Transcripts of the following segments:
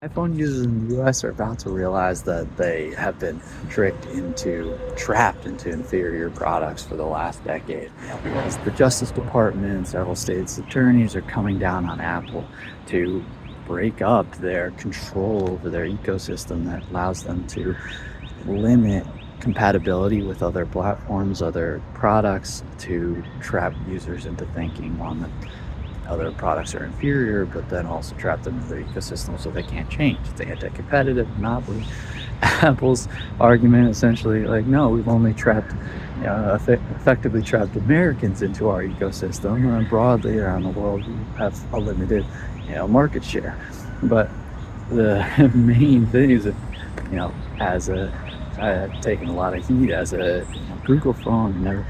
iPhone users in the US are about to realize that they have been trapped into inferior products for the last decade. As the Justice Department and several states' attorneys are coming down on Apple to break up their control over their ecosystem that allows them to limit compatibility with other platforms, other products, to trap users into thinking one that other products are inferior, but then also trap them in their ecosystem so they can't change. It's anti-competitive monopoly. Apple's argument essentially like, no, we've only effectively trapped Americans into our ecosystem. Broadly around the world, we have a limited, market share. But the main thing is that, as I've taken a lot of heat as a Google phone. I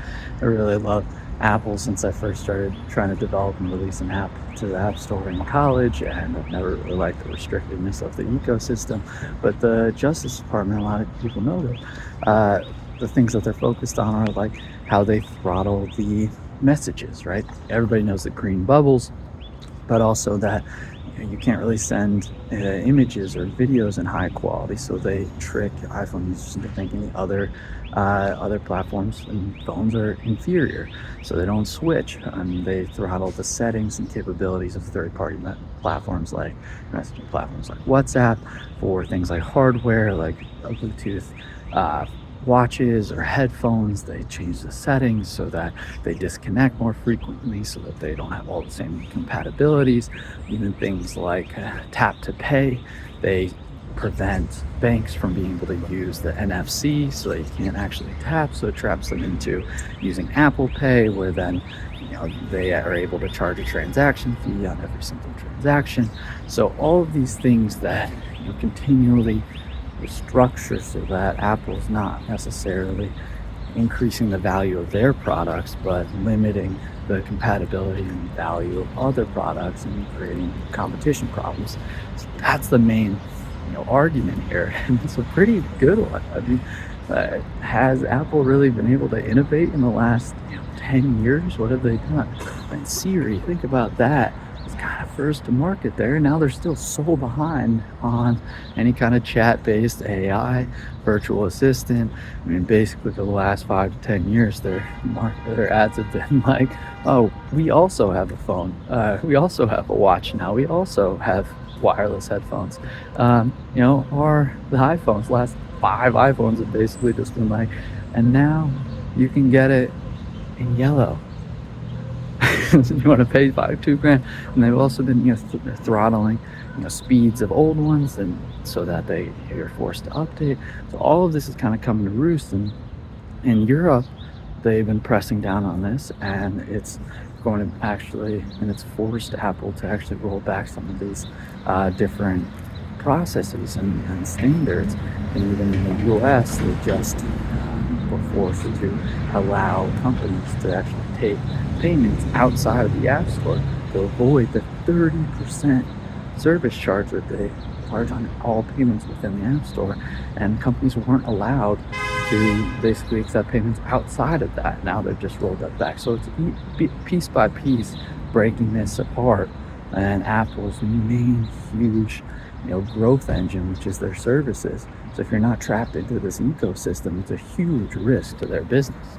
really love Apple since I first started trying to develop and release an app to the App Store in college, and I've never really liked the restrictiveness of the ecosystem. But the Justice Department, a lot of people know that the things that they're focused on are like how they throttle the messages, right? Everybody knows the green bubbles, but also that you can't really send images or videos in high quality, so they trick iPhone users into thinking the other platforms and phones are inferior, so they don't switch. They throttle the settings and capabilities of third-party platforms like messaging platforms like WhatsApp for things like hardware, like Bluetooth watches or headphones. They change the settings so that they disconnect more frequently, so that they don't have all the same compatibilities. Even things like tap to pay, they prevent banks from being able to use the NFC, so that you can't actually tap, so it traps them into using Apple Pay, where then they are able to charge a transaction fee on every single transaction. So all of these things that continually structure so that Apple's not necessarily increasing the value of their products, but limiting the compatibility and value of other products and creating competition problems. So that's the main, argument here, and it's a pretty good one. I mean, has Apple really been able to innovate in the last 10 years? What have they done? And Siri, think about that. It's kind of first to market there. Now they're still so behind on any kind of chat-based AI, virtual assistant. I mean, basically for the last 5 to 10 years, their ads have been like, oh, we also have a phone. We also have a watch now. We also have wireless headphones. Or the iPhones. Last 5 iPhones have basically just been like, and now you can get it in yellow. You want to pay $2,000, and they've also been throttling speeds of old ones, and so that you're forced to update. So all of this is kind of coming to roost, and in Europe they've been pressing down on this, and it's forced Apple to actually roll back some of these different processes and standards. And even in the US, they just were forced to allow companies to actually take payments outside of the App Store to avoid the 30% service charge that they charge on all payments within the App Store. And companies weren't allowed to basically accept payments outside of that. Now they've just rolled that back. So it's piece by piece breaking this apart. And Apple's main huge growth engine, which is their services. So if you're not trapped into this ecosystem, it's a huge risk to their business.